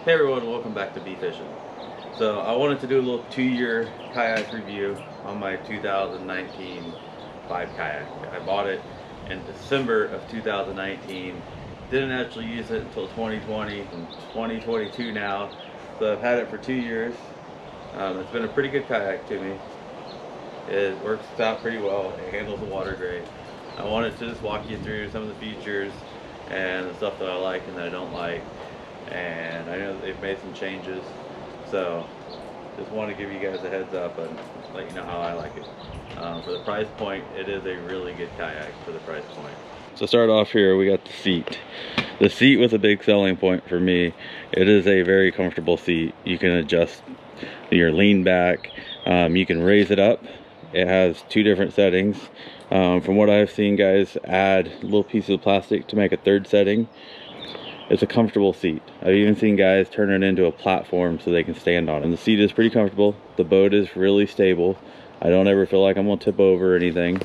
Hey everyone, welcome back to Bee Fishing. So I wanted to do a little 2-year kayak review on my 2019 5 kayak. I bought it in December of 2019. Didn't actually use it until 2020 and 2022 now. So I've had it for 2 years. It's been a pretty good kayak to me. It works out pretty well. It handles the water great. I wanted to just walk you through some of the features and the stuff that I like and that I don't like. And I know that they've made some changes, so just want to give you guys a heads up and let you know how I like it. For the price point, it is a really good kayak for the price point. So start off here, we got the seat. The seat was a big selling point for me. It is a very comfortable seat. You can adjust your lean back. You can raise it up. It has 2 different settings. From what I've seen, guys add little pieces of plastic to make a 3rd setting. It's a comfortable seat. I've even seen guys turn it into a platform so they can stand on it. And the seat is pretty comfortable. The boat is really stable. I don't ever feel like I'm gonna tip over or anything.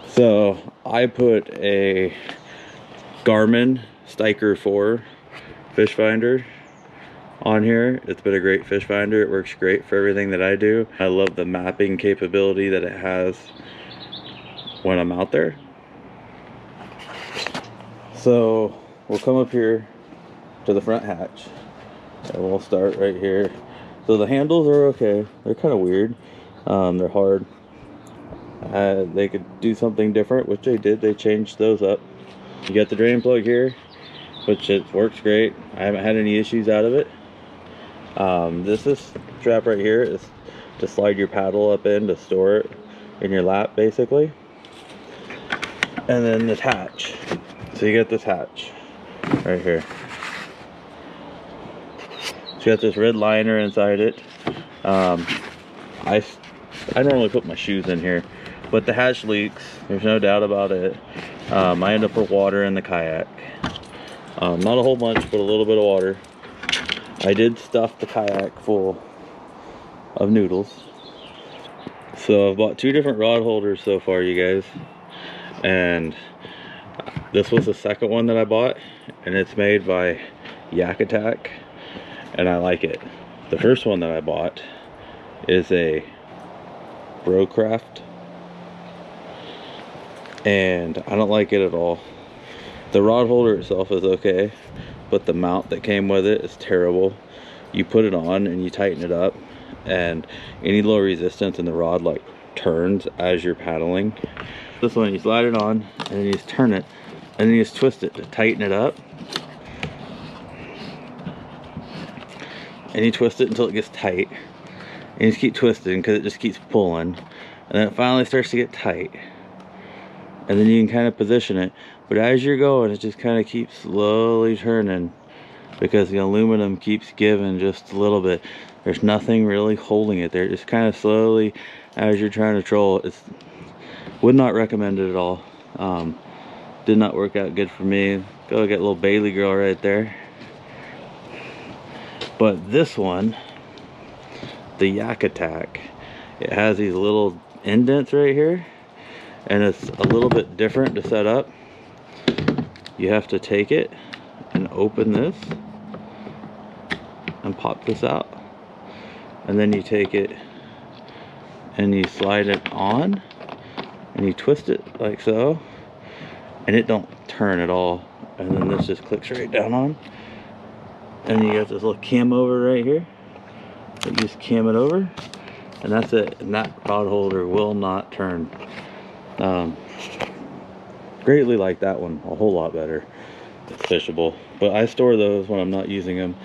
So I put a Garmin Stiker 4 fish finder on here. It's been a great fish finder. It works great for everything that I do. I love the mapping capability that it has when I'm out there. So we'll come up here to the front hatch and we'll start right here. So the handles are okay. They're kind of weird. They're hard. They could do something different, which they did. They changed those up. You got the drain plug here, which it works great. I haven't had any issues out of it. This strap right here is to slide your paddle up in to store it in your lap, basically. And then this hatch. So you got this hatch right here. It's got this red liner inside it. I normally put my shoes in here, but the hatch leaks. There's no doubt about it. I end up with water in the kayak. Not a whole bunch, but a little bit of water. I did stuff the kayak full of noodles. So I've bought 2 different rod holders so far, you guys. And this was the second one that I bought, and it's made by Yak Attack, and I like it. The first one that I bought is a Brocraft, and I don't like it at all. The rod holder itself is okay, but the mount that came with it is terrible. You put it on and you tighten it up, and any low resistance in the rod like turns as you're paddling. This one, you slide it on and then you just turn it and then you just twist it to tighten it up, and you twist it until it gets tight, and you just keep twisting because it just keeps pulling, and then it finally starts to get tight, and then you can kind of position it. But as you're going, it just kind of keeps slowly turning because the aluminum keeps giving just a little bit. There's nothing really holding it there. Just kind of slowly as you're trying to troll it. Would not recommend it at all. Did not work out good for me. Go get a little Bailey girl right there. But this one, the Yak Attack, it has these little indents right here, and it's a little bit different to set up. You have to take it and open this and pop this out, and then you take it and you slide it on and you twist it like so, and it don't turn at all, and then this just clicks right down on, and you got this little cam over right here. You just cam it over, and that's it. And that rod holder will not turn. Greatly like that one a whole lot better. It's fishable, but I store those when I'm not using them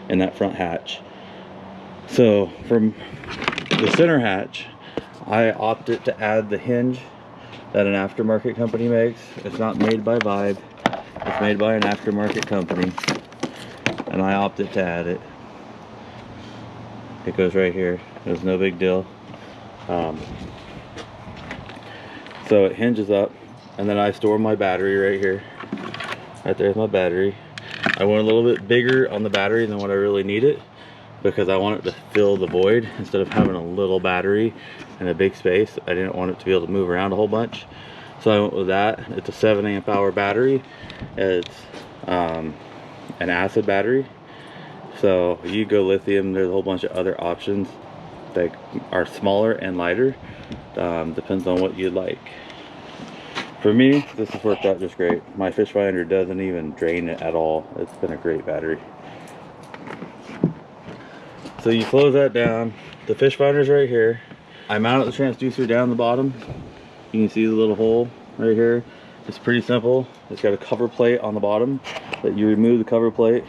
in that front hatch. So from the center hatch, I opted to add the hinge that an aftermarket company makes. It's not made by Vibe, it's made by an aftermarket company, and I opted to add it. It goes right here. It was no big deal. So it hinges up, and then I store my battery right here. Right there's my battery. I went a little bit bigger on the battery than what I really needed, because I want it to fill the void instead of having a little battery in a big space. I didn't want it to be able to move around a whole bunch, so I went with that. It's a 7 amp hour battery. It's an acid battery, So you go lithium, there's a whole bunch of other options that are smaller and lighter. Depends on what you like. For me, this has worked out just great. My fish finder doesn't even drain it at all. It's been a great battery. So you close that down. The fish finder's right here. I mounted the transducer down the bottom. You can see the little hole right here. It's pretty simple. It's got a cover plate on the bottom that you remove the cover plate,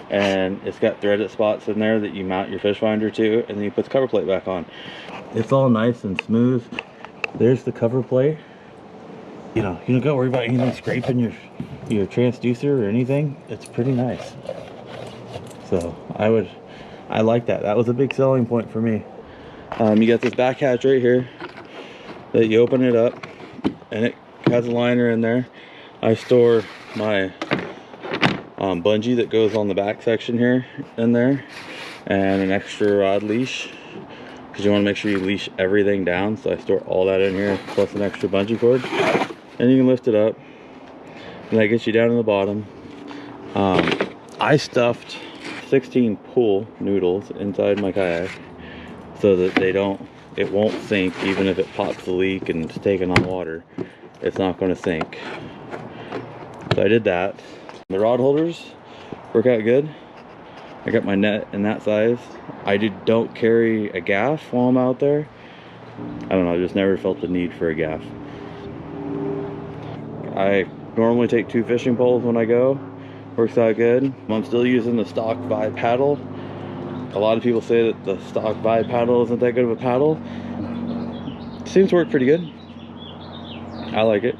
and it's got threaded spots in there that you mount your fish finder to, and then you put the cover plate back on. It's all nice and smooth. There's the cover plate. You don't gotta worry about anything scraping your transducer or anything. It's pretty nice. So I like that. That was a big selling point for me. You got this back hatch right here that you open it up, and it has a liner in there. I store my bungee that goes on the back section here in there, and an extra rod leash, because you want to make sure you leash everything down. So I store all that in here, plus an extra bungee cord, and you can lift it up, and that gets you down to the bottom. I stuffed 16 pool noodles inside my kayak so that it won't sink. Even if it pops a leak and it's taking on water, it's not going to sink. So I did that. The rod holders work out good. I got my net in that size. I don't carry a gaff while I'm out there. I don't know, I just never felt the need for a gaff. I normally take 2 fishing poles when I go. Works out good. I'm still using the stock Vibe paddle. A lot of people say that the stock Vibe paddle isn't that good of a paddle. Seems to work pretty good. I like it.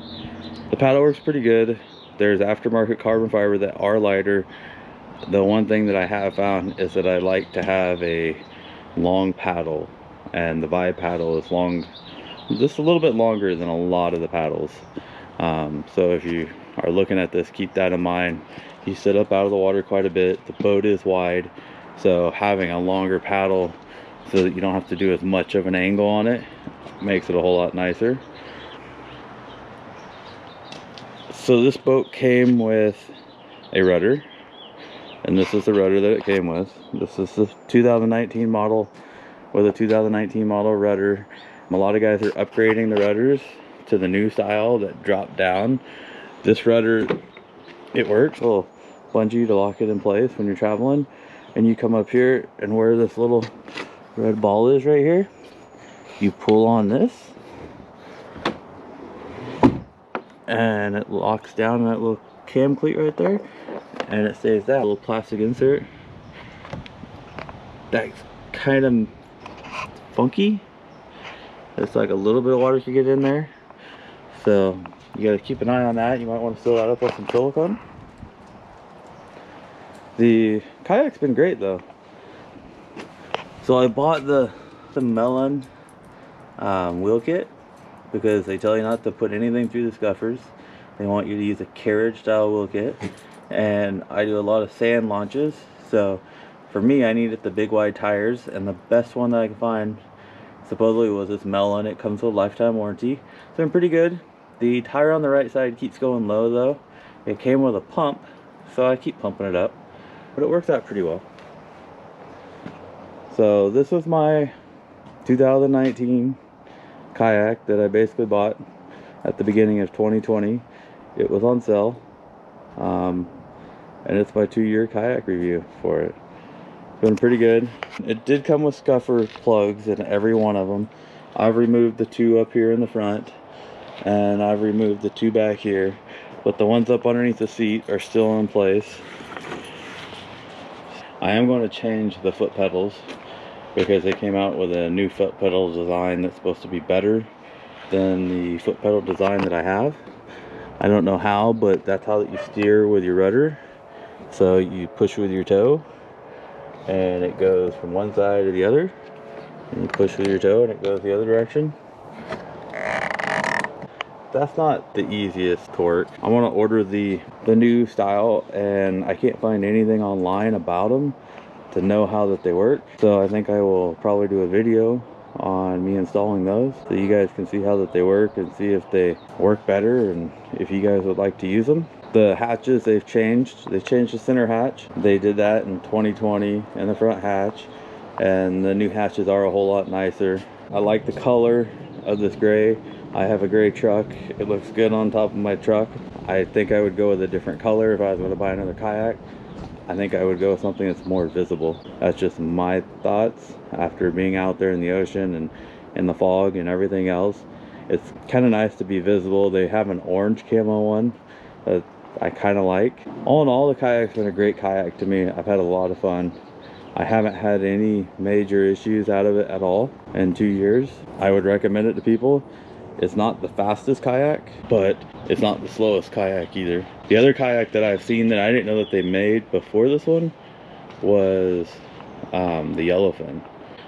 The paddle works pretty good. There's aftermarket carbon fiber that are lighter. The one thing that I have found is that I like to have a long paddle, and the Vibe paddle is long, just a little bit longer than a lot of the paddles. So if you are looking at this, keep that in mind. You sit up out of the water quite a bit. The boat is wide, so having a longer paddle so that you don't have to do as much of an angle on it makes it a whole lot nicer. So this boat came with a rudder, and this is the rudder that it came with. This is the 2019 model with a 2019 model rudder. A lot of guys are upgrading the rudders to the new style that drop down. This rudder, it works. A little bungee to lock it in place when you're traveling, and you come up here, and where this little red ball is right here, you pull on this and it locks down that little cam cleat right there, and it stays that little plastic insert. That's kind of funky. It's like a little bit of water could get in there, so you got to keep an eye on that. You might want to fill that up with some silicone. The kayak's been great though. So I bought the melon wheel kit because they tell you not to put anything through the scuffers. They want you to use a carriage style wheel kit, and I do a lot of sand launches, so for me I needed the big wide tires, and the best one that I could find supposedly was this melon. It comes with a lifetime warranty, so I'm pretty good. The tire on the right side keeps going low though. It came with a pump, so I keep pumping it up, but it works out pretty well. So this was my 2019 kayak that I basically bought at the beginning of 2020. It was on sale, and it's my 2-year kayak review for it. It's been pretty good. It did come with scuffer plugs in every one of them. I've removed the 2 up here in the front, and I've removed the 2 back here, but the ones up underneath the seat are still in place. I am going to change the foot pedals because they came out with a new foot pedal design that's supposed to be better than the foot pedal design that I have. I don't know how, but that's how that you steer with your rudder. So you push with your toe and it goes from one side to the other, and you push with your toe and it goes the other direction. That's not the easiest torque. I want to order the new style, and I can't find anything online about them to know how that they work. So I think I will probably do a video on me installing those so you guys can see how that they work and see if they work better and if you guys would like to use them. The hatches, they've changed. They changed the center hatch. They did that in 2020 in the front hatch, and the new hatches are a whole lot nicer. I like the color of this gray. I have a gray truck. It looks good on top of my truck. I think I would go with a different color if I was going to buy another kayak. I think I would go with something that's more visible. That's just my thoughts after being out there in the ocean and in the fog and everything else. It's kind of nice to be visible. They have an orange camo one that I kind of like. All in all, the kayak's been a great kayak to me. I've had a lot of fun. I haven't had any major issues out of it at all in 2 years. I would recommend it to people. It's not the fastest kayak, but it's not the slowest kayak either. The other kayak that I've seen that I didn't know that they made before this one was the yellowfin.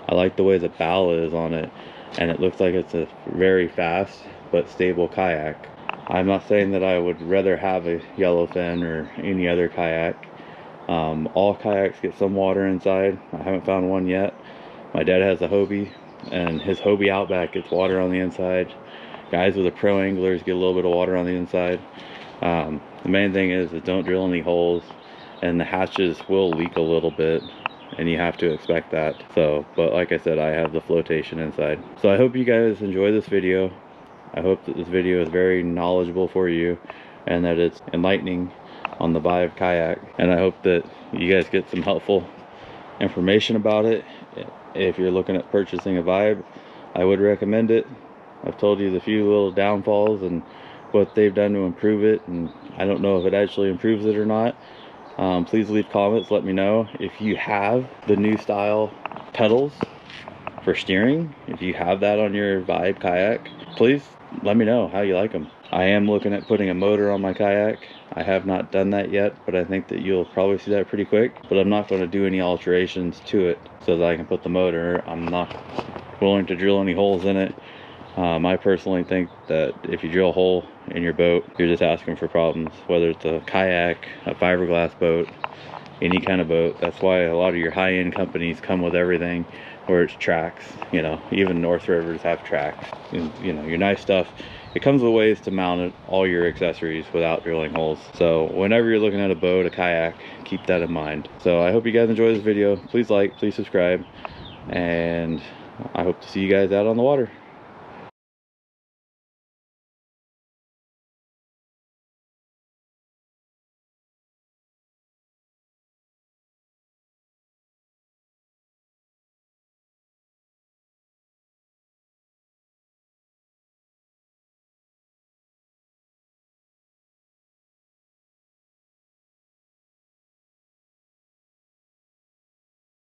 I like the way the bow is on it, and it looks like it's a very fast but stable kayak. I'm not saying that I would rather have a yellowfin or any other kayak. All kayaks get some water inside. I haven't found one yet. My dad has a Hobie, and his Hobie Outback gets water on the inside. Guys with the pro anglers get a little bit of water on the inside. The main thing is don't drill any holes, and the hatches will leak a little bit, and you have to expect that. So, but like I said, I have the flotation inside. So I hope you guys enjoy this video. I hope that this video is very knowledgeable for you, and that it's enlightening on the Vibe kayak. And I hope that you guys get some helpful information about it. If you're looking at purchasing a Vibe, I would recommend it. I've told you the few little downfalls and what they've done to improve it, and I don't know if it actually improves it or not. Please leave comments, let me know if you have the new style pedals for steering. If you have that on your Vibe kayak, please let me know how you like them. I am looking at putting a motor on my kayak. I have not done that yet, but I think that you'll probably see that pretty quick. But I'm not going to do any alterations to it so that I can put the motor. I'm not willing to drill any holes in it. I personally think that if you drill a hole in your boat, you're just asking for problems, whether it's a kayak, a fiberglass boat, any kind of boat. That's why a lot of your high-end companies come with everything where it's tracks. You know, even North Rivers have tracks. And, you know, your nice stuff, it comes with ways to mount it, all your accessories without drilling holes. So whenever you're looking at a boat, a kayak, keep that in mind. So I hope you guys enjoy this video. Please like, please subscribe, and I hope to see you guys out on the water.